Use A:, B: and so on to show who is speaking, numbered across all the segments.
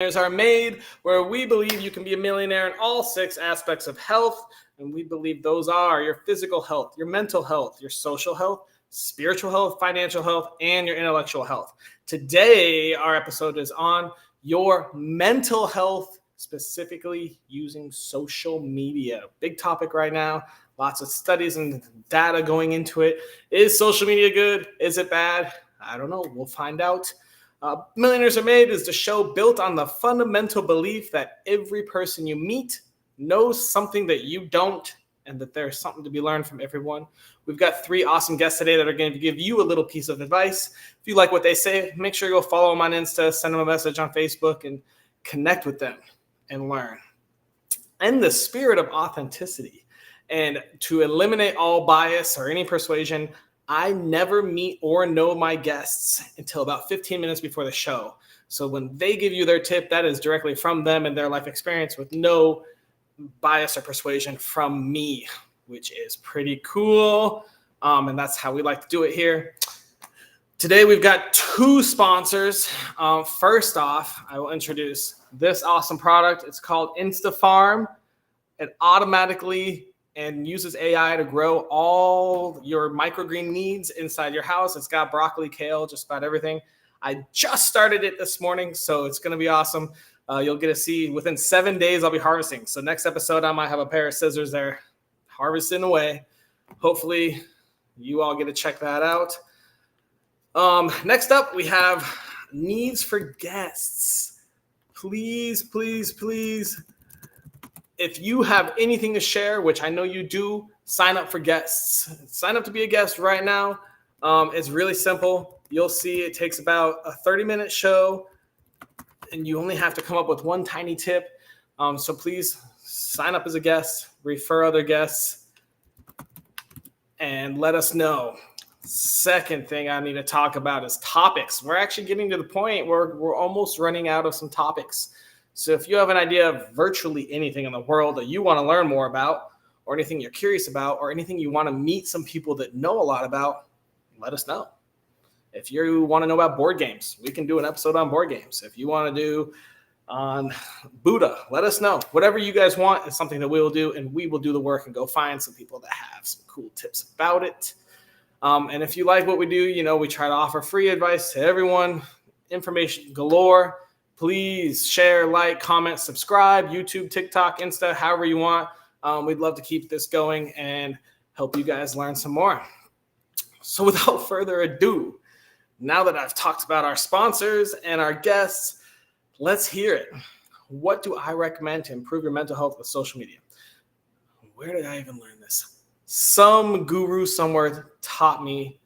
A: Are made, where we believe you can be a millionaire in all 6 aspects of health. And we believe those are your physical health, your mental health, your social health, spiritual health, financial health, and your intellectual health. Today, our episode is on your mental health, specifically using social media. Big topic right now. Lots of studies and data going into it. Is social media good? Is it bad? I don't know. We'll find out. Millionaires Are Made is the show built on the fundamental belief that every person you meet knows something that you don't, and that there's something to be learned from everyone. We've got 3 awesome guests today that are going to give you a little piece of advice. If you like what they say, make sure you go follow them on Insta, send them a message on Facebook, and connect with them and learn. In the spirit of authenticity and to eliminate all bias or any persuasion, I never meet or know my guests until about 15 minutes before the show. So when they give you their tip, that is directly from them and their life experience with no bias or persuasion from me, which is pretty cool. And that's how we like to do it here. Today, we've got 2 sponsors. First off, I will introduce this awesome product. It's called InstaFarm. It automatically and uses AI to grow all your microgreen needs inside your house. It's got broccoli, kale, just about everything. I just started it this morning, so it's going to be awesome. You'll get to see within 7 days I'll be harvesting. So next episode, I might have a pair of scissors there harvesting away. Hopefully, you all get to check that out. Next up, we have needs for guests. Please, please, please. If you have anything to share, which I know you do, sign up for guests. Sign up to be a guest right now. It's really simple. You'll see it takes about a 30-minute show, and you only have to come up with one tiny tip. So please sign up as a guest, refer other guests, and let us know. Second thing I need to talk about is topics. We're actually getting to the point where we're almost running out of some topics. So if you have an idea of virtually anything in the world that you want to learn more about, or anything you're curious about, or anything you want to meet some people that know a lot about, let us know. If you want to know about board games, we can do an episode on board games. If you want to do on Buddha, let us know. Whatever you guys want is something that we will do, and we will do the work and go find some people that have some cool tips about it. And if you like what we do, we try to offer free advice to everyone, information galore. Please share, like, comment, subscribe, YouTube, TikTok, Insta, however you want. We'd love to keep this going and help you guys learn some more. So without further ado, now that I've talked about our sponsors and our guests, let's hear it. What do I recommend to improve your mental health with social media? Where did I even learn this? Some guru somewhere taught me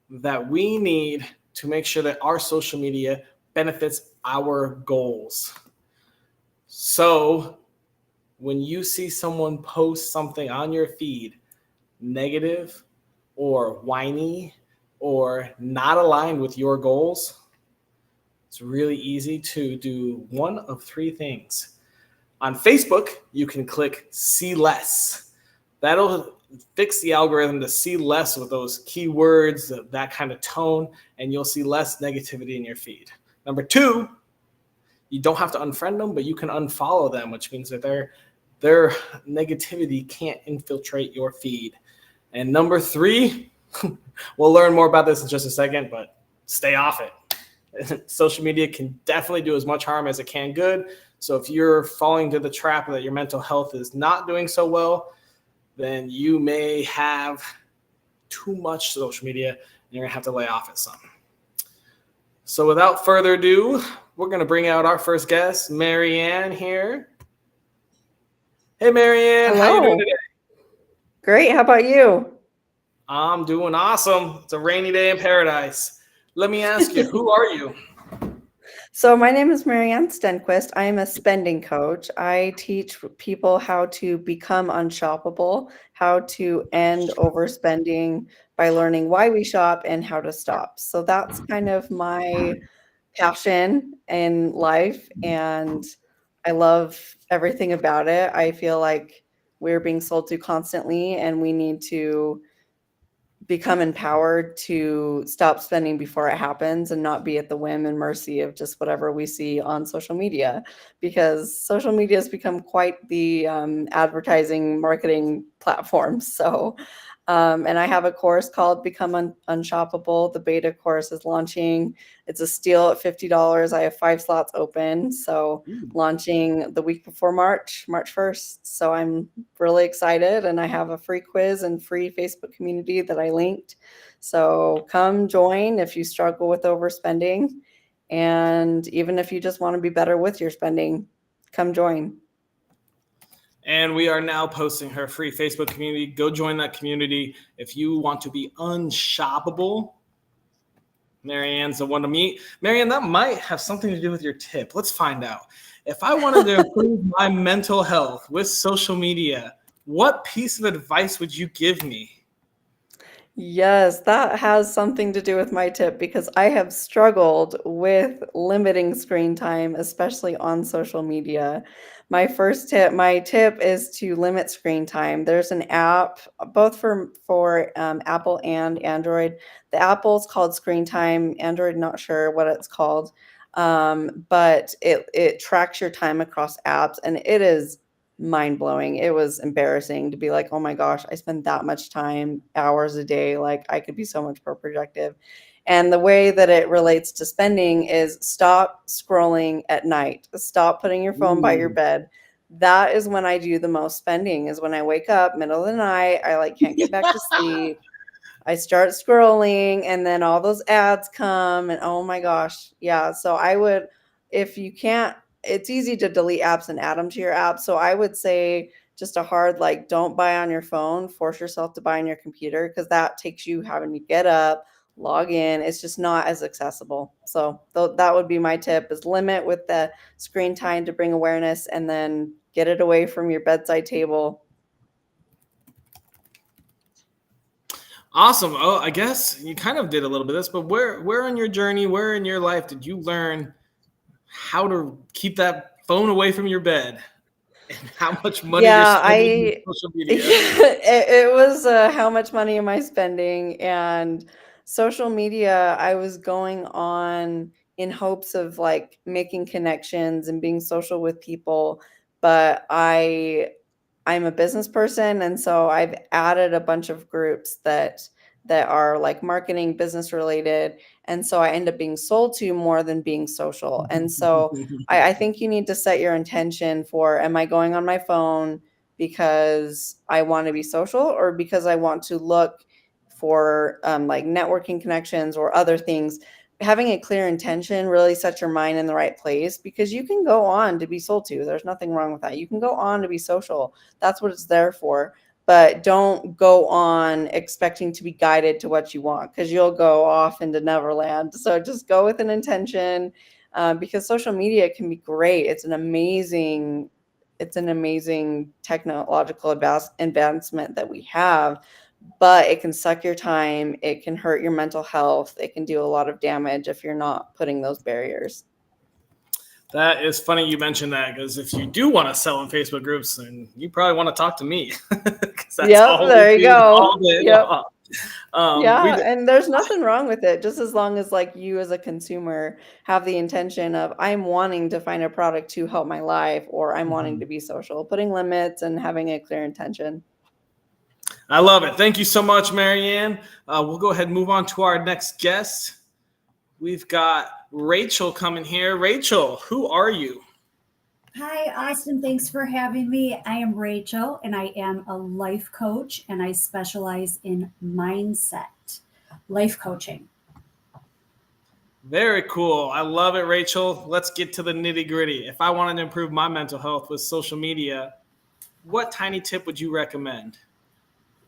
A: that we need to make sure that our social media benefits our goals. So when you see someone post something on your feed negative or whiny or not aligned with your goals, it's really easy to do one of 3 things. On Facebook, you can click see less. That'll fix the algorithm to see less with those keywords, that kind of tone, and you'll see less negativity in your feed. Number 2, you don't have to unfriend them, but you can unfollow them, which means that their negativity can't infiltrate your feed. And number 3, we'll learn more about this in just a second, but stay off it. Social media can definitely do as much harm as it can good. So if you're falling into the trap that your mental health is not doing so well, then you may have too much social media and you're going to have to lay off it some. So without further ado, we're going to bring out our first guest, Marianne here. Hey, Marianne,
B: Hello.
A: how you doing today?
B: Great. How about you?
A: I'm doing awesome. It's a rainy day in paradise. Let me ask you, who are you?
B: So my name is Marianne Stenquist. I am a spending coach. I teach people how to become unshoppable, how to end overspending by learning why we shop and how to stop. So that's kind of my passion in life, and I love everything about it. I feel like we're being sold to constantly, and we need to become empowered to stop spending before it happens and not be at the whim and mercy of just whatever we see on social media, because social media has become quite the advertising marketing platform. So and I have a course called Become Unshoppable. The beta course is launching. It's a steal at $50. I have 5 slots open. So launching the week before March 1st. So I'm really excited. And I have a free quiz and free Facebook community that I linked. So come join if you struggle with overspending. And even if you just want to be better with your spending, come join.
A: And we are now posting her free Facebook community. Go join that community. If you want to be unshoppable, Marianne's the one to meet. Marianne, that might have something to do with your tip. Let's find out. If I wanted to improve my mental health with social media, what piece of advice would you give me?
B: Yes, that has something to do with my tip because I have struggled with limiting screen time, especially on social media. My tip is to limit screen time. There's an app both for Apple and Android. The Apple's called Screen Time. Android, not sure what it's called, but it tracks your time across apps, and it is mind blowing. It was embarrassing to be like, oh my gosh, I spend that much time, hours a day. Like I could be so much more productive. And the way that it relates to spending is stop scrolling at night. Stop putting your phone by your bed. That is when I do the most spending, is when I wake up middle of the night. I like can't get back to sleep. I start scrolling and then all those ads come and oh my gosh. Yeah. So I would, if you can't, it's easy to delete apps and add them to your app. So I would say just a hard, like, don't buy on your phone, force yourself to buy on your computer because that takes you having to get up, log in. It's just not as accessible. So that would be my tip, is limit with the screen time to bring awareness and then get it away from your bedside table.
A: Awesome. Oh, I guess you kind of did a little bit of this, but where on your journey, where in your life did you learn how to keep that phone away from your bed and how much money you're
B: Yeah,
A: spending on social media?
B: it was how much money am I spending? And social media, I was going on in hopes of like making connections and being social with people, but I'm a business person, and so I've added a bunch of groups that are like marketing, business related, and so I end up being sold to more than being social. And so I think you need to set your intention for, am I going on my phone because I want to be social or because I want to look for like networking connections or other things? Having a clear intention really sets your mind in the right place, because you can go on to be sold to. There's nothing wrong with that. You can go on to be social. That's what it's there for. But don't go on expecting to be guided to what you want, because you'll go off into Neverland. So just go with an intention, because social media can be great. It's an amazing technological advancement that we have, but it can suck your time. It can hurt your mental health. It can do a lot of damage if you're not putting those barriers.
A: That is funny you mentioned that, because if you do want to sell in Facebook groups, then you probably want to talk to me, because that's
B: Yep,
A: all we
B: there you
A: do
B: go.
A: all day
B: Yep.
A: long.
B: Yeah, and there's nothing wrong with it, just as long as like you as a consumer have the intention of, I'm wanting to find a product to help my life, or I'm wanting to be social. Putting limits and having a clear intention.
A: I love it. Thank you so much, Marianne. We'll go ahead and move on to our next guest. We've got Rachel coming here. Rachel, who are you?
C: Hi, Austin. Thanks for having me. I am Rachel, and I am a life coach, and I specialize in mindset, life coaching.
A: Very cool. I love it, Rachel. Let's get to the nitty gritty. If I wanted to improve my mental health with social media, what tiny tip would you recommend?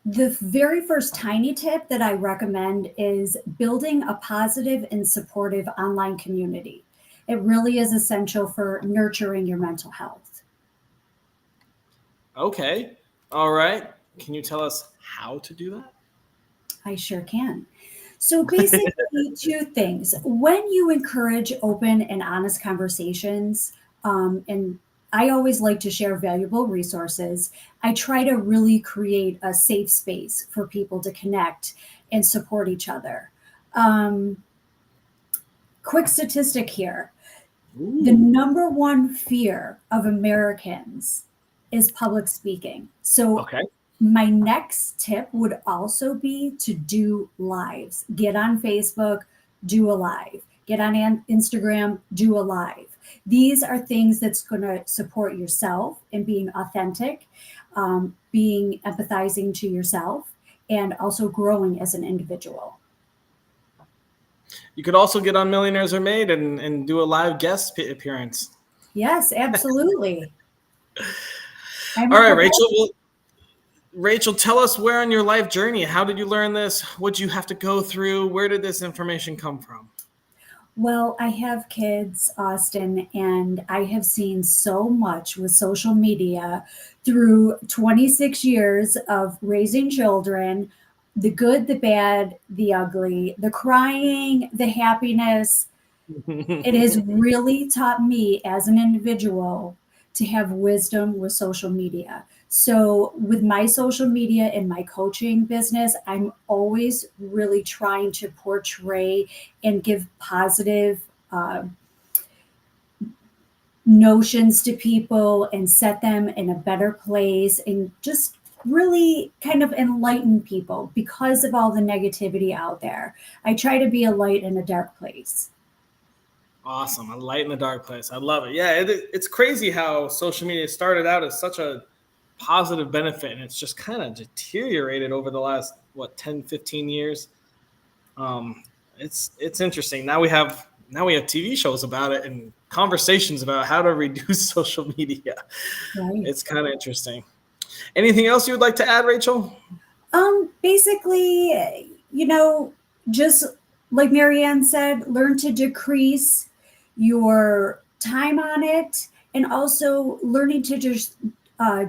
C: The very first tiny tip that I recommend is building a positive and supportive online community. It really is essential for nurturing your mental health.
A: Okay. All right. Can you tell us how to do that?
C: I sure can. So basically, two things. When you encourage open and honest conversations, and I always like to share valuable resources, I try to really create a safe space for people to connect and support each other. Quick statistic here.
A: Ooh.
C: The number one fear of Americans is public speaking. So
A: Okay.
C: my next tip would also be to do lives. Get on Facebook, do a live. Get on Instagram, do a live. These are things that's going to support yourself in being authentic, being empathizing to yourself, and also growing as an individual.
A: You could also get on Millionaires Are Made and do a live guest appearance.
C: Yes, absolutely.
A: All right, Rachel. Well, Rachel, tell us where on your life journey, how did you learn this? What did you have to go through? Where did this information come from?
C: Well, I have kids, Austin, and I have seen so much with social media through 26 years of raising children, the good, the bad, the ugly, the crying, the happiness. It has really taught me as an individual to have wisdom with social media. So, with my social media and my coaching business, I'm always really trying to portray and give positive notions to people and set them in a better place and just really kind of enlighten people because of all the negativity out there. I try to be a light in a dark place.
A: Awesome. A light in the dark place. I love it. Yeah, it's crazy how social media started out as such a positive benefit, and it's just kind of deteriorated over the last 10, 15 years. It's interesting. Now we have TV shows about it and conversations about how to reduce social media.
C: Right.
A: It's kind of interesting. Anything else you would like to add, Rachel?
C: Basically, just like Marianne said, learn to decrease your time on it, and also learning to just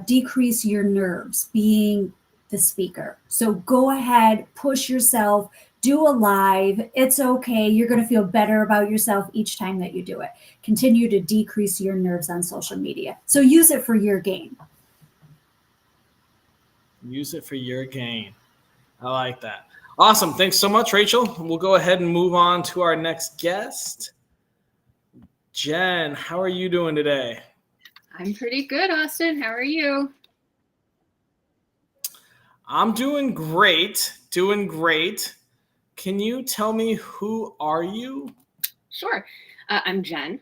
C: decrease your nerves being the speaker. So go ahead, push yourself, do a live. It's okay. You're going to feel better about yourself each time that you do it. Continue to decrease your nerves on social media. So use it for your gain.
A: Use it for your gain. I like that. Awesome. Thanks so much, Rachel. We'll go ahead and move on to our next guest. Jenn, how are you doing today?
D: I'm pretty good, Austin. How are you?
A: I'm doing great. Can you tell me who are you?
D: Sure. I'm Jenn.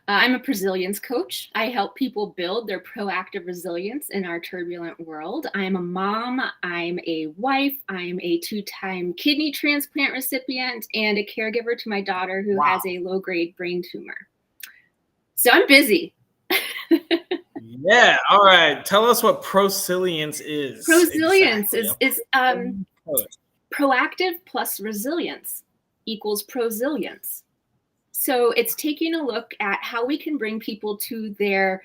D: I'm a resilience coach. I help people build their proactive resilience in our turbulent world. I'm a mom. I'm a wife. I'm a 2-time kidney transplant recipient and a caregiver to my daughter who has a low-grade brain tumor. So I'm busy.
A: Yeah. All right. Tell us what prosilience is.
D: Prosilience
A: exactly.
D: is proactive plus resilience equals prosilience. So it's taking a look at how we can bring people to their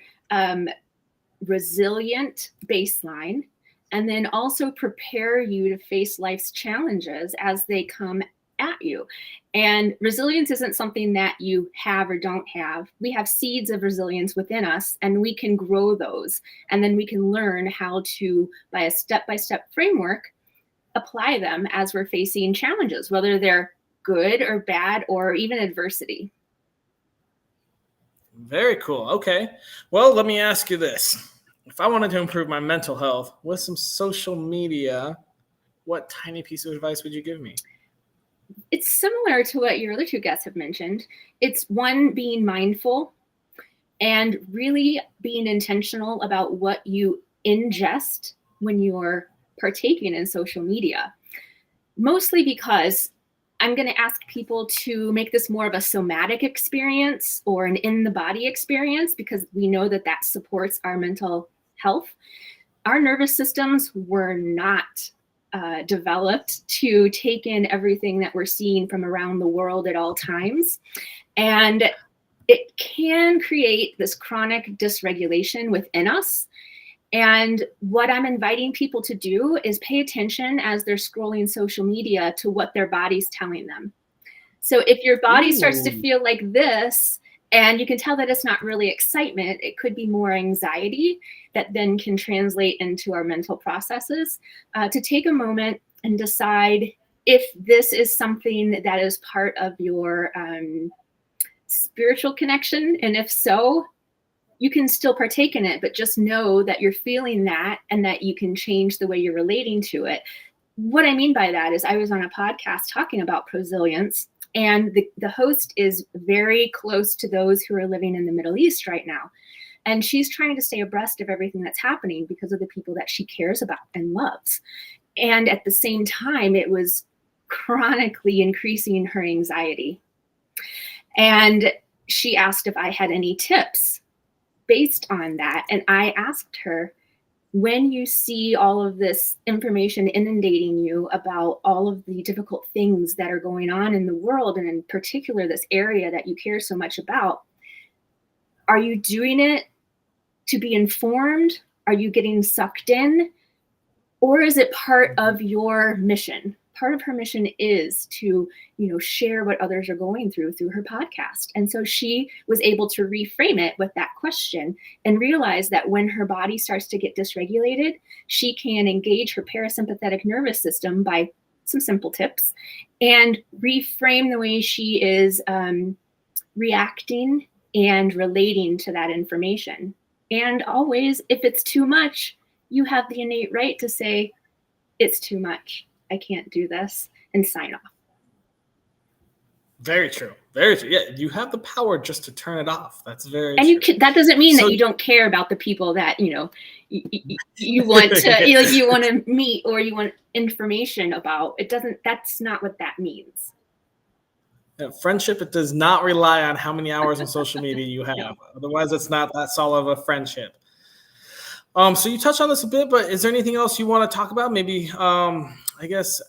D: resilient baseline, and then also prepare you to face life's challenges as they come at you. And resilience isn't something that you have or don't have. We have seeds of resilience within us, and we can grow those. And then we can learn how to, by a step-by-step framework, apply them as we're facing challenges, whether they're good or bad or even adversity.
A: Very cool. Okay. Well, let me ask you this. If I wanted to improve my mental health with some social media, what tiny piece of advice would you give me?
D: It's similar to what your other two guests have mentioned. It's one, being mindful and really being intentional about what you ingest when you're partaking in social media. Mostly because I'm going to ask people to make this more of a somatic experience or an in-the-body experience, because we know that that supports our mental health. Our nervous systems were not developed to take in everything that we're seeing from around the world at all times. And it can create this chronic dysregulation within us. And what I'm inviting people to do is pay attention as they're scrolling social media to what their body's telling them. So if your body starts to feel like this, and you can tell that it's not really excitement, it could be more anxiety that then can translate into our mental processes, to take a moment and decide, if this is something that is part of your spiritual connection, and if so, you can still partake in it, but just know that you're feeling that and that you can change the way you're relating to it. What I mean by that is I was on a podcast talking about prosilience, and the host is very close to those who are living in the Middle East right now. And she's trying to stay abreast of everything that's happening because of the people that she cares about and loves. And at the same time, it was chronically increasing her anxiety. And she asked if I had any tips based on that. And I asked her, when you see all of this information inundating you about all of the difficult things that are going on in the world, and in particular this area that you care so much about, are you doing it to be informed? Are you getting sucked in? Or is it part of your mission? Part of her mission is to, share what others are going through her podcast. And so she was able to reframe it with that question and realize that when her body starts to get dysregulated, she can engage her parasympathetic nervous system by some simple tips and reframe the way she is reacting and relating to that information. And always, if it's too much, you have the innate right to say, it's too much. I can't do this, and sign off.
A: Very true. Very true. Yeah, you have the power just to turn it off. That's very
D: and
A: true.
D: That doesn't mean that you don't care about the people that, you want to, you want to meet or you want information about. That's not what that means.
A: Yeah, friendship, it does not rely on how many hours on social media you have. No. Otherwise, it's not that solid of a friendship. So you touched on this a bit, but is there anything else you want to talk about? Maybe, I guess,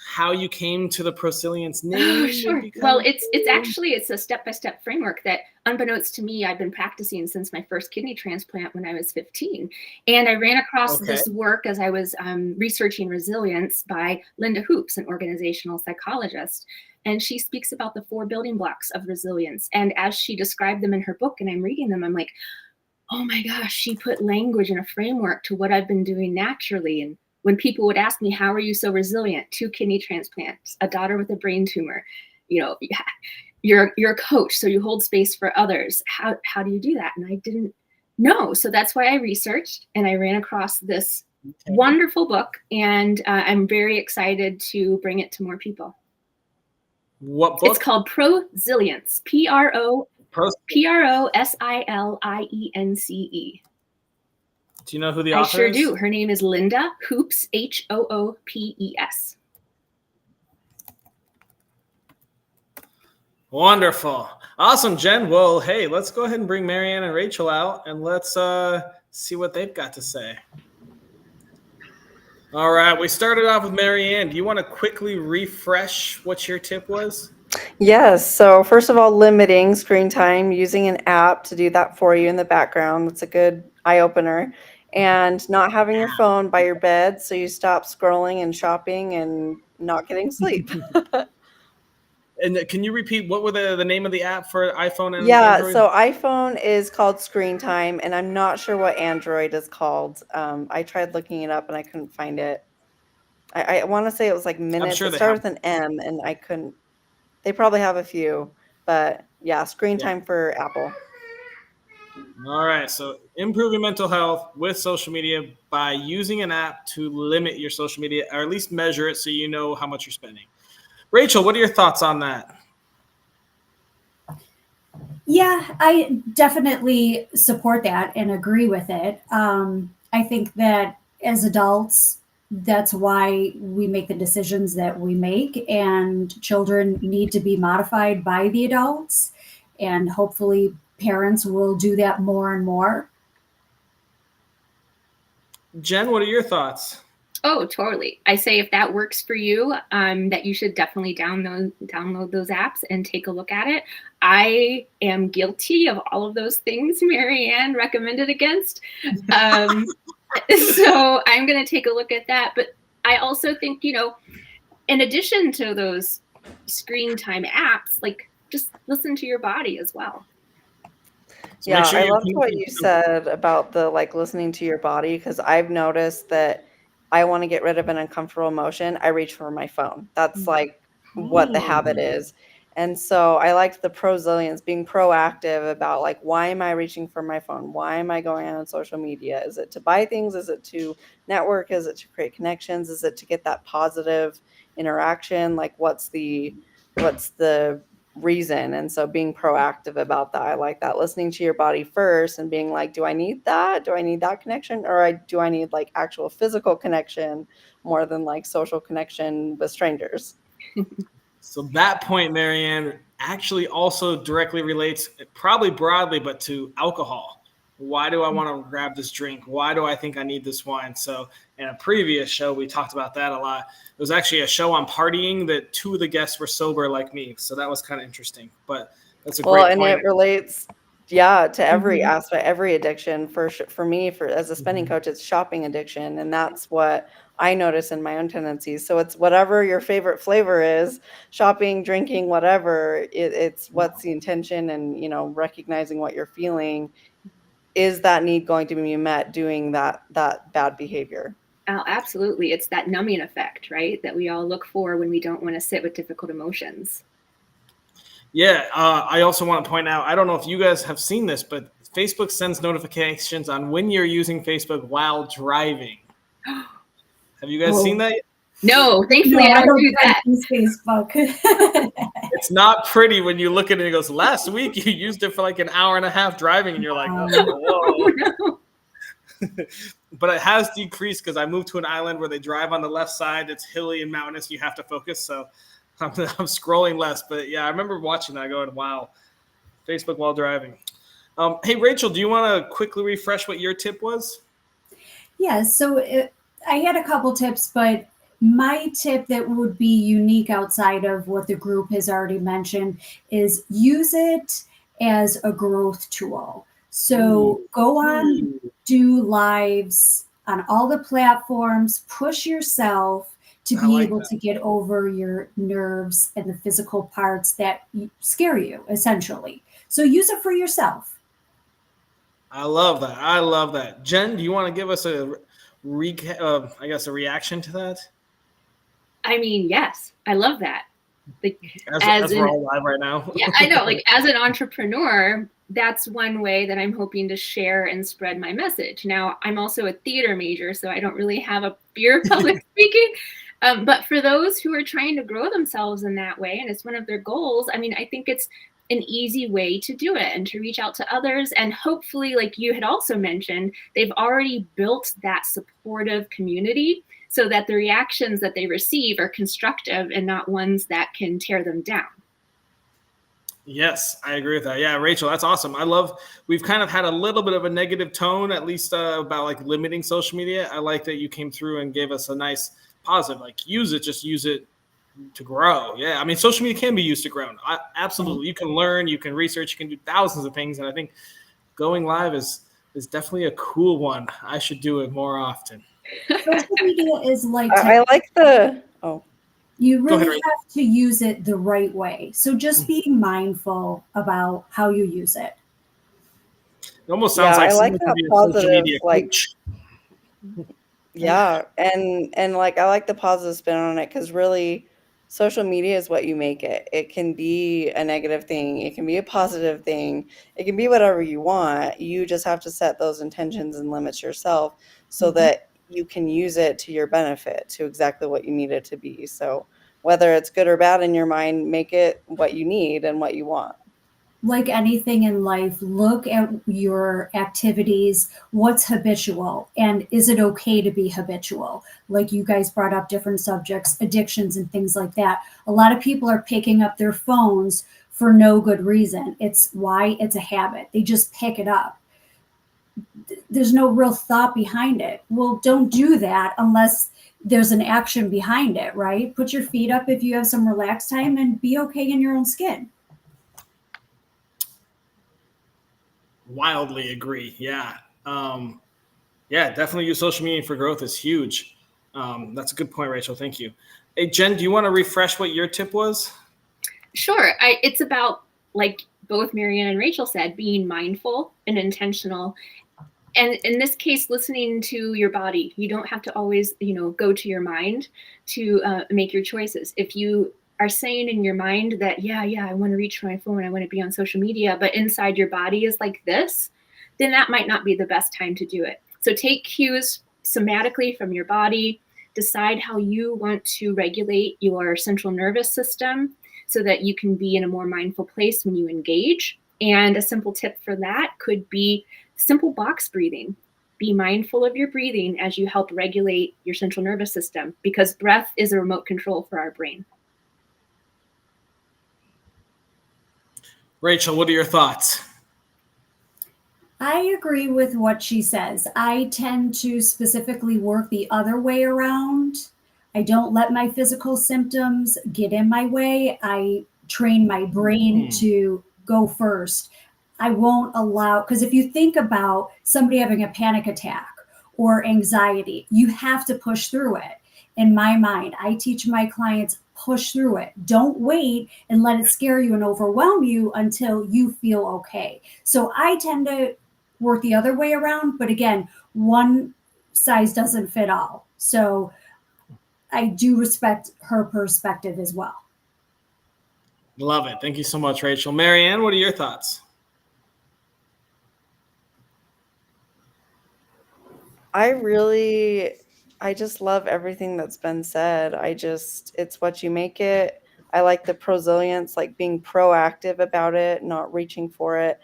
A: how you came to the prosilience name?
D: Oh, sure. Well, it's a step-by-step framework that, unbeknownst to me, I've been practicing since my first kidney transplant when I was 15. And I ran across this work as I was researching resilience by Linda Hoops, an organizational psychologist. And she speaks about the 4 building blocks of resilience. And as she described them in her book, and I'm reading them, I'm like, oh my gosh, she put language and a framework to what I've been doing naturally. And when people would ask me, how are you so resilient? 2 kidney transplants, a daughter with a brain tumor, you're a coach, so you hold space for others. How do you do that? And I didn't know. So that's why I researched, and I ran across this wonderful book, and I'm very excited to bring it to more people.
A: What book?
D: It's called Prosilience, Prosilience.
A: Do you know who the author is?
D: I sure do. Her name is Linda Hoops, Hoopes.
A: Wonderful. Awesome, Jen. Well, hey, let's go ahead and bring Marianne and Rachel out, and let's see what they've got to say. All right, we started off with Marianne. Do you want to quickly refresh what your tip was?
B: Yes. So first of all, limiting screen time, using an app to do that for you in the background. That's a good eye opener. And not having your phone by your bed, so you stop scrolling and shopping and not getting sleep.
A: And can you repeat what were the name of the app for iPhone and
B: Android?
A: Yeah,
B: so iPhone is called Screen Time, and I'm not sure what Android is called. I tried looking it up and I couldn't find it. I want to say it was like minutes. It started with an M, and I couldn't. They probably have a few, but yeah, Screen Time for Apple.
A: All right, so improving mental health with social media by using an app to limit your social media, or at least measure it so you know how much you're spending. Rachel, what are your thoughts on that?
C: Yeah, I definitely support that and agree with it. I think that as adults, that's why we make the decisions that we make, and children need to be modified by the adults, and hopefully parents will do that more and more.
A: Jen, what are your thoughts?
D: Oh, totally. I say if that works for you, that you should definitely download those apps and take a look at it. I am guilty of all of those things Marianne recommended against. So I'm going to take a look at that. But I also think, in addition to those screen time apps, like just listen to your body as well.
B: So I loved what you said about the listening to your body, because I've noticed that I want to get rid of an uncomfortable emotion, I reach for my phone. That's like what the habit is. And so I liked the prosilience, being proactive about like, why am I reaching for my phone? Why am I going on social media? Is it to buy things? Is it to network? Is it to create connections? Is it to get that positive interaction? Like what's the reason? And so being proactive about that, I like that. Listening to your body first and being like, do I need that? Do I need that connection? Or do I need like actual physical connection more than like social connection with strangers?
A: So that point, Marianne, actually also directly relates, probably broadly, but to alcohol. Why do I want to grab this drink? Why do I think I need this wine? So in a previous show, we talked about that a lot. It was actually a show on partying that 2 of the guests were sober like me. So that was kind of interesting. But that's a great
B: And
A: point.
B: it relates, to every aspect, every addiction. For me, as a spending coach, it's shopping addiction, and that's what I notice in my own tendencies. So it's whatever your favorite flavor is, shopping, drinking, whatever. It's what's the intention, and recognizing what you're feeling. Is that need going to be met doing that bad behavior?
D: Oh, absolutely. It's that numbing effect, right? That we all look for when we don't want to sit with difficult emotions.
A: Yeah, I also want to point out, I don't know if you guys have seen this, but Facebook sends notifications on when you're using Facebook while driving. Have you guys seen that yet?
D: No, thankfully I don't do that.
C: Use Facebook.
A: It's not pretty when you look at it and it goes, last week you used it for like an hour and a half driving, and you're like, oh, whoa. But it has decreased because I moved to an island where they drive on the left side. It's hilly and mountainous. You have to focus. So I'm scrolling less. But yeah, I remember watching that going, wow, Facebook while driving. Hey, Rachel, do you want to quickly refresh what your tip was?
C: Yeah, so I had a couple tips, but my tip that would be unique outside of what the group has already mentioned is use it as a growth tool. So go on, do lives on all the platforms, push yourself to be able to get over your nerves and the physical parts that scare you, essentially. So use it for yourself.
A: I love that. I love that. Jen, do you want to give us a reaction to that?
D: I mean, yes, I love that. Like,
A: as we're all live right now.
D: Yeah, I know. Like, as an entrepreneur, that's one way that I'm hoping to share and spread my message. Now, I'm also a theater major, so I don't really have a fear of public speaking. But for those who are trying to grow themselves in that way, and it's one of their goals, I mean, I think it's an easy way to do it and to reach out to others. And hopefully, like you had also mentioned, they've already built that supportive community so that the reactions that they receive are constructive and not ones that can tear them down.
A: Yes, I agree with that. Yeah, Rachel, that's awesome. We've kind of had a little bit of a negative tone, at least about like limiting social media. I like that you came through and gave us a nice positive, like just use it to grow. Yeah, I mean, social media can be used to grow. Absolutely. You can learn, you can research, you can do thousands of things. And I think going live is definitely a cool one. I should do it more often.
C: Social media is like
B: I like the
C: you really have to use it the right way. So just be mindful about how you use it.
A: It almost sounds like
B: I like that positive,
A: media
B: coach. Yeah, and like I like the positive spin on it, because really social media is what you make it. It can be a negative thing, it can be a positive thing, it can be whatever you want. You just have to set those intentions and limits yourself so that you can use it to your benefit, to exactly what you need it to be. So whether it's good or bad in your mind, make it what you need and what you want.
C: Like anything in life, look at your activities, what's habitual, and is it okay to be habitual? Like you guys brought up different subjects, addictions and things like that. A lot of people are picking up their phones for no good reason. It's a habit. They just pick it up. There's no real thought behind it. Well, don't do that unless there's an action behind it, right? Put your feet up if you have some relaxed time and be okay in your own skin.
A: Wildly agree. Yeah. Definitely use social media for growth is huge. That's a good point, Rachel. Thank you. Hey, Jen, do you want to refresh what your tip was?
D: Sure. It's about, like both Marianne and Rachel said, being mindful and intentional And in this case, listening to your body. You don't have to always, go to your mind to make your choices. If you are saying in your mind that, yeah, I want to reach for my phone, I want to be on social media, but inside your body is like this, then that might not be the best time to do it. So take cues somatically from your body, decide how you want to regulate your central nervous system so that you can be in a more mindful place when you engage. And a simple tip for that could be simple box breathing. Be mindful of your breathing as you help regulate your central nervous system, because breath is a remote control for our brain.
A: Rachel, what are your thoughts?
C: I agree with what she says. I tend to specifically work the other way around. I don't let my physical symptoms get in my way. I train my brain to go first. I won't allow, because if you think about somebody having a panic attack or anxiety, you have to push through it. In my mind, I teach my clients, push through it. Don't wait and let it scare you and overwhelm you until you feel okay. So I tend to work the other way around. But again, one size doesn't fit all. So I do respect her perspective as well.
A: Love it. Thank you so much, Rachel. Marianne, what are your thoughts?
B: I just love everything that's been said. It's what you make it. I like the prosilience, like being proactive about it, not reaching for it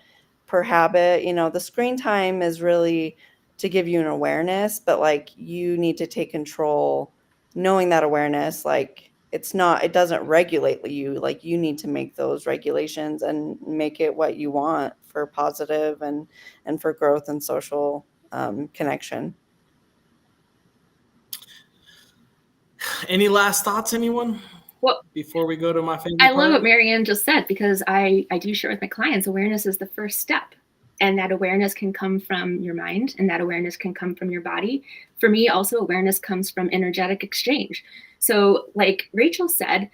B: per habit. The screen time is really to give you an awareness, but like you need to take control, knowing that awareness, like it doesn't regulate you. Like you need to make those regulations and make it what you want for positive and for growth and social connection.
A: Any last thoughts, anyone?
D: Well,
A: before we go to my favorite
D: I
A: part?
D: love what Marianne just said, because I do share with my clients, awareness is the first step. And that awareness can come from your mind, and that awareness can come from your body. For me, also, awareness comes from energetic exchange. So like Rachel said,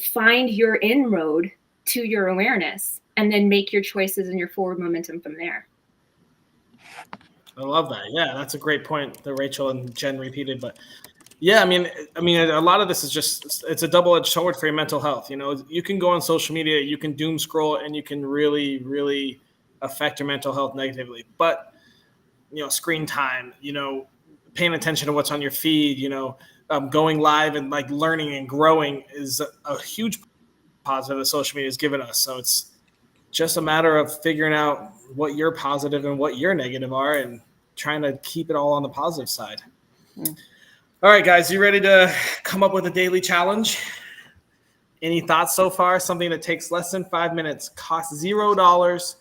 D: find your inroad to your awareness and then make your choices and your forward momentum from there.
A: I love that. Yeah, that's a great point that Rachel and Jen repeated. But yeah, I mean, a lot of this is it's a double-edged sword for your mental health. You can go on social media, you can doom scroll, and you can really, really affect your mental health negatively. But, screen time, paying attention to what's on your feed, going live and like learning and growing is a huge positive that social media has given us. So it's just a matter of figuring out what your positive and what your negative are and trying to keep it all on the positive side. All right, guys, you ready to come up with a daily challenge? Any thoughts so far? Something that takes less than 5 minutes, costs $0,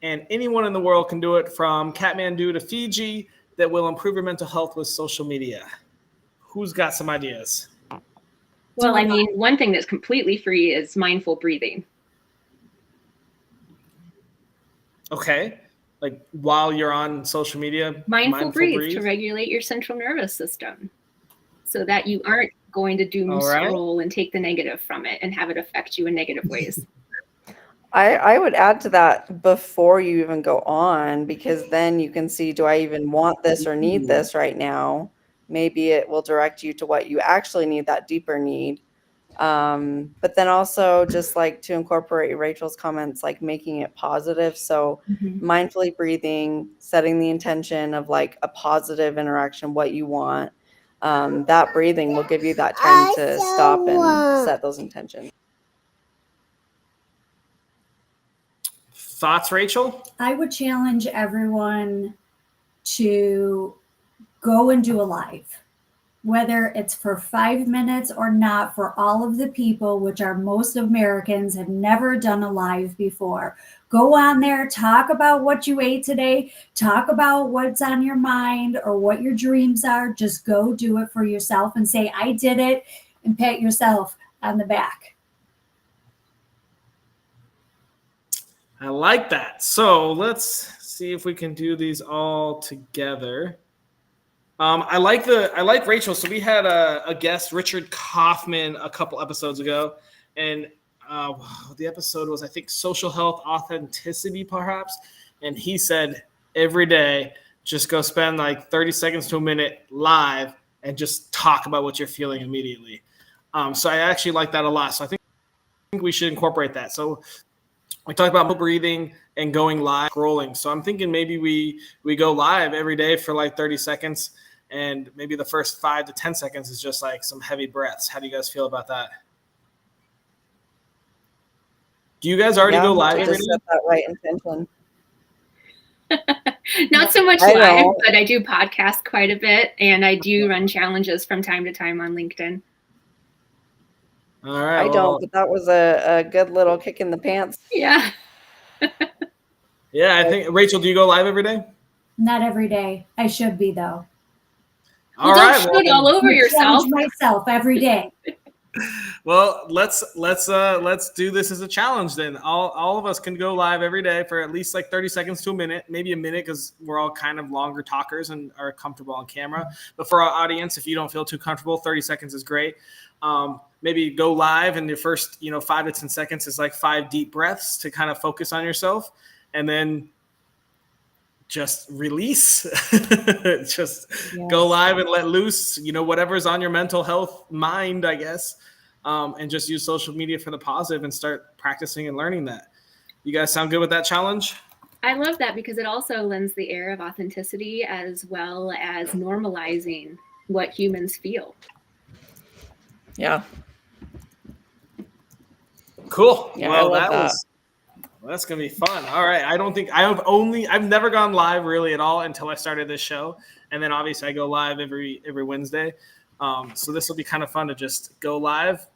A: and anyone in the world can do it, from Kathmandu to Fiji, that will improve your mental health with social media. Who's got some ideas?
D: Well, one thing that's completely free is mindful breathing.
A: Okay. Like while you're on social media,
D: mindful breathe to regulate your central nervous system so that you aren't going to doom scroll and take the negative from it and have it affect you in negative ways.
B: I would add to that before you even go on, because then you can see, do I even want this or need this right now? Maybe it will direct you to what you actually need, that deeper need. But then also just like to incorporate Rachel's comments, like making it positive. So mindfully breathing, setting the intention of like a positive interaction, what you want. That breathing will give you that time to stop and set those intentions.
A: Thoughts, Rachel?
C: I would challenge everyone to go and do a live, whether it's for 5 minutes or not. For all of the people, which are most Americans, have never done a live before. Go on there, talk about what you ate today, talk about what's on your mind or what your dreams are. Just go do it for yourself and say, I did it, and pat yourself on the back.
A: I like that. So let's see if we can do these all together. I like Rachel. So we had a guest, Richard Kaufman, a couple episodes ago, and the episode was, I think, social health authenticity, perhaps. And he said every day just go spend like 30 seconds to a minute live and just talk about what you're feeling immediately. So I actually like that a lot. So I think we should incorporate that. So we talked about breathing and going live, scrolling. So I'm thinking maybe we go live every day for like 30 seconds, and maybe the first 5 to 10 seconds is just like some heavy breaths. How do you guys feel about that? Do you guys already go live every
B: just
A: day?
B: set that right intention.
D: Not so much
B: I
D: live,
B: don't.
D: but I do podcast quite a bit, and I do run challenges from time to time on LinkedIn.
A: All right.
B: I don't, but that was a good little kick in the pants.
D: Yeah.
A: Yeah, I think, Rachel, do you go live every day?
C: Not every day. I should be though.
A: All
D: Don't
A: right.
D: shoot all over yourself.
C: Challenge myself every day.
A: Well, let's do this as a challenge then. All of us can go live every day for at least like 30 seconds to a minute, maybe a minute, because we're all kind of longer talkers and are comfortable on camera. But for our audience, if you don't feel too comfortable, 30 seconds is great. Maybe go live, and your first 5 to 10 seconds is like 5 deep breaths to kind of focus on yourself, and then just release. Just go live and let loose, whatever's on your mental health mind, I guess, and just use social media for the positive and start practicing and learning that. You guys sound good with that challenge?
D: I love that because it also lends the air of authenticity as well as normalizing what humans feel.
B: Yeah.
A: Cool.
B: Yeah,
A: Well,
B: I love that.
A: That's going to be fun. All right. I don't think I've never gone live really at all until I started this show. And then obviously I go live every Wednesday. So this will be kind of fun to just go live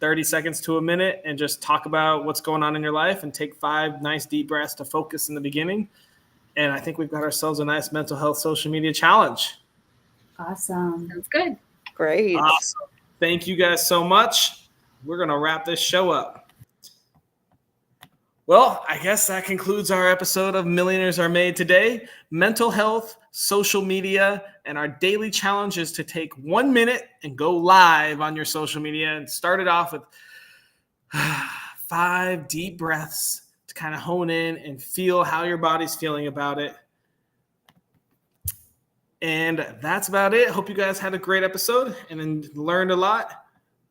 A: 30 seconds to a minute and just talk about what's going on in your life and take 5 nice deep breaths to focus in the beginning. And I think we've got ourselves a nice mental health social media challenge.
C: Awesome.
D: Sounds good.
B: Great.
A: Awesome. Thank you guys so much. We're going to wrap this show up. Well, I guess that concludes our episode of Millionaires Are Made today. Mental health, social media, and our daily challenge is to take 1 minute and go live on your social media, and start it off with 5 deep breaths to kind of hone in and feel how your body's feeling about it. And that's about it. Hope you guys had a great episode and learned a lot.